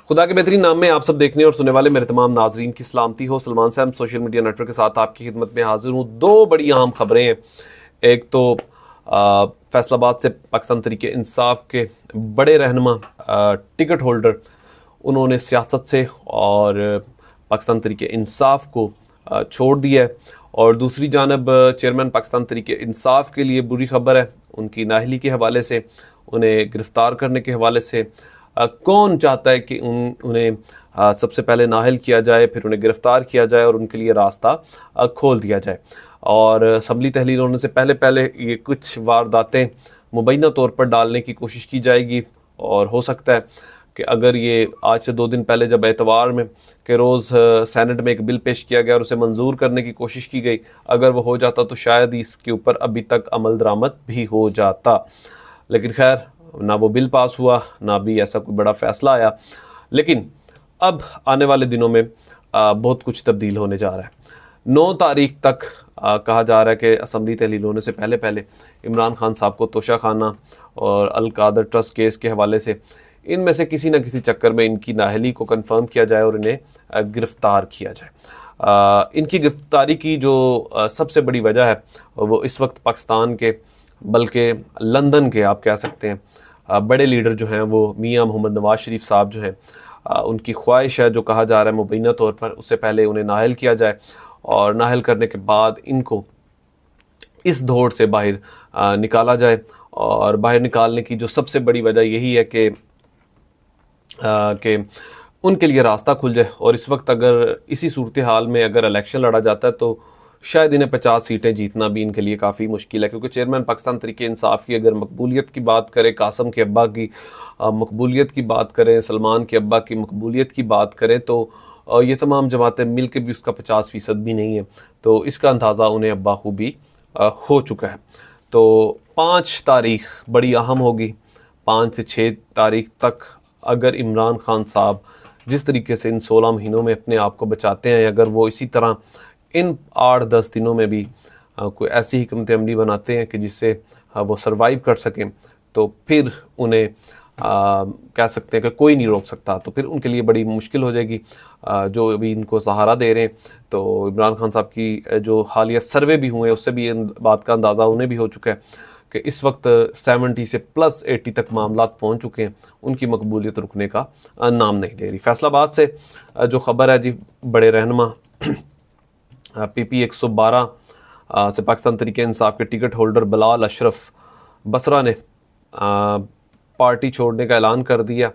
خدا کے بہترین نام میں آپ سب دیکھنے اور سننے والے میرے تمام ناظرین کی سلامتی ہو. سلمان صاحب سوشل میڈیا نیٹ ورک کے ساتھ آپ کی خدمت میں حاضر ہوں. دو بڑی اہم خبریں ہیں. ایک تو فیصل آباد سے پاکستان تحریک انصاف کے بڑے رہنما ٹکٹ ہولڈر انہوں نے سیاست سے اور پاکستان تحریک انصاف کو چھوڑ دیا ہے. اور دوسری جانب چیئرمین پاکستان تحریک انصاف کے لیے بری خبر ہے. ان کی نااہلی کے حوالے سے, انہیں گرفتار کرنے کے حوالے سے, کون چاہتا ہے کہ انہیں سب سے پہلے نااہل کیا جائے, پھر انہیں گرفتار کیا جائے اور ان کے لیے راستہ کھول دیا جائے. اور اسمبلی تحلیل ہونے سے پہلے یہ کچھ وارداتیں مبینہ طور پر ڈالنے کی کوشش کی جائے گی. اور ہو سکتا ہے کہ اگر یہ آج سے 2 دن پہلے جب اتوار میں کہ روز سینٹ میں ایک بل پیش کیا گیا اور اسے منظور کرنے کی کوشش کی گئی, اگر وہ ہو جاتا تو شاید اس کے اوپر ابھی تک عمل درآمد بھی ہو جاتا. لیکن خیر, نہ وہ بل پاس ہوا, نہ بھی ایسا کوئی بڑا فیصلہ آیا. لیکن اب آنے والے دنوں میں بہت کچھ تبدیل ہونے جا رہا ہے. 9 تاریخ تک کہا جا رہا ہے کہ اسمبلی تحلیل ہونے سے پہلے عمران خان صاحب کو توشہ خانہ اور القادر ٹرسٹ کیس کے حوالے سے ان میں سے کسی نہ کسی چکر میں ان کی نااہلی کو کنفرم کیا جائے اور انہیں گرفتار کیا جائے. ان کی گرفتاری کی جو سب سے بڑی وجہ ہے وہ اس وقت پاکستان کے بلکہ لندن کے آپ کہہ سکتے ہیں بڑے لیڈر جو ہیں وہ میاں محمد نواز شریف صاحب جو ہیں, ان کی خواہش ہے, جو کہا جا رہا ہے مبینہ طور پر, اس سے پہلے انہیں نااہل کیا جائے اور نااہل کرنے کے بعد ان کو اس دوڑ سے باہر نکالا جائے. اور باہر نکالنے کی جو سب سے بڑی وجہ یہی ہے کہ ان کے لیے راستہ کھل جائے. اور اس وقت اگر اسی صورتحال میں اگر الیکشن لڑا جاتا ہے تو شاید انہیں 50 سیٹیں جیتنا بھی ان کے لیے کافی مشکل ہے. کیونکہ چیئرمین پاکستان تحریک انصاف کی اگر مقبولیت کی بات کریں, قاسم کے ابا کی مقبولیت کی بات کریں, سلمان کے ابا کی مقبولیت کی بات کریں, تو یہ تمام جماعتیں مل کے بھی اس کا 50% بھی نہیں ہے. تو اس کا اندازہ انہیں ابا خوبی ہو چکا ہے. تو 5 تاریخ بڑی اہم ہوگی. 5 سے 6 تاریخ تک اگر عمران خان صاحب جس طریقے سے ان 16 مہینوں میں اپنے آپ کو بچاتے ہیں, اگر وہ اسی طرح ان 8-10 دنوں میں بھی کوئی ایسی حکمت عملی بناتے ہیں کہ جس سے وہ سروائیو کر سکیں, تو پھر انہیں کہہ سکتے ہیں کہ کوئی نہیں روک سکتا. تو پھر ان کے لیے بڑی مشکل ہو جائے گی. جو ابھی ان کو سہارا دے رہے ہیں, تو عمران خان صاحب کی جو حالیہ سروے بھی ہوئے, اس سے بھی ان بات کا اندازہ انہیں بھی ہو چکا ہے کہ اس وقت 70 سے +80 تک معاملات پہنچ چکے ہیں. ان کی مقبولیت رکنے کا نام نہیں لے رہی. فیصل آباد سے جو خبر ہے جی, بڑے رہنما PP112 سے پاکستان تحریک انصاف کے ٹکٹ ہولڈر بلال اشرف بصرہ نے پارٹی چھوڑنے کا اعلان کر دیا.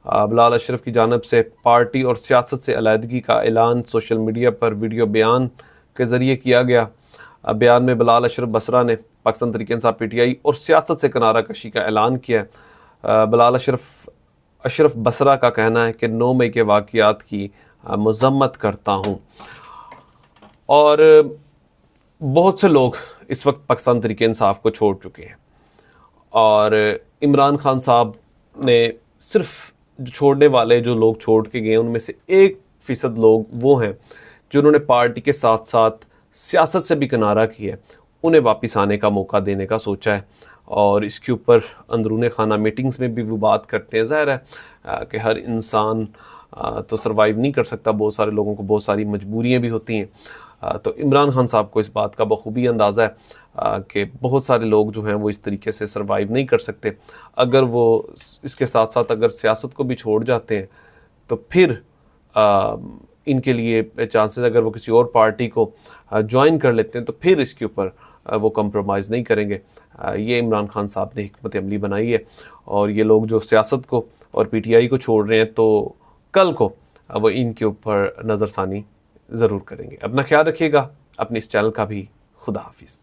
بلال اشرف کی جانب سے پارٹی اور سیاست سے علیحدگی کا اعلان سوشل میڈیا پر ویڈیو بیان کے ذریعے کیا گیا. بیان میں بلال اشرف بصرہ نے پاکستان تحریک انصاف PTI اور سیاست سے کنارہ کشی کا اعلان کیا. بلال اشرف بصرہ کا کہنا ہے کہ 9 مئی کے واقعات کی مذمت کرتا ہوں. اور بہت سے لوگ اس وقت پاکستان تحریک انصاف کو چھوڑ چکے ہیں, اور عمران خان صاحب نے صرف جو چھوڑنے والے جو لوگ چھوڑ کے گئے ان میں سے 1% لوگ وہ ہیں جنہوں نے پارٹی کے ساتھ ساتھ سیاست سے بھی کنارہ کیا ہے, انہیں واپس آنے کا موقع دینے کا سوچا ہے. اور اس کے اوپر اندرون خانہ میٹنگز میں بھی وہ بات کرتے ہیں. ظاہر ہے کہ ہر انسان تو سروائیو نہیں کر سکتا, بہت سارے لوگوں کو بہت ساری مجبوریاں بھی ہوتی ہیں. تو عمران خان صاحب کو اس بات کا بخوبی اندازہ ہے کہ بہت سارے لوگ جو ہیں وہ اس طریقے سے سروائیو نہیں کر سکتے. اگر وہ اس کے ساتھ ساتھ اگر سیاست کو بھی چھوڑ جاتے ہیں تو پھر ان کے لیے چانسز, اگر وہ کسی اور پارٹی کو جوائن کر لیتے ہیں تو پھر اس کے اوپر وہ کمپرومائز نہیں کریں گے. یہ عمران خان صاحب نے حکمت عملی بنائی ہے. اور یہ لوگ جو سیاست کو اور PTI کو چھوڑ رہے ہیں تو کل کو وہ ان کے اوپر نظر ثانی ضرور کریں گے. اپنا خیال رکھیے گا. اپنے اس چینل کا بھی خدا حافظ.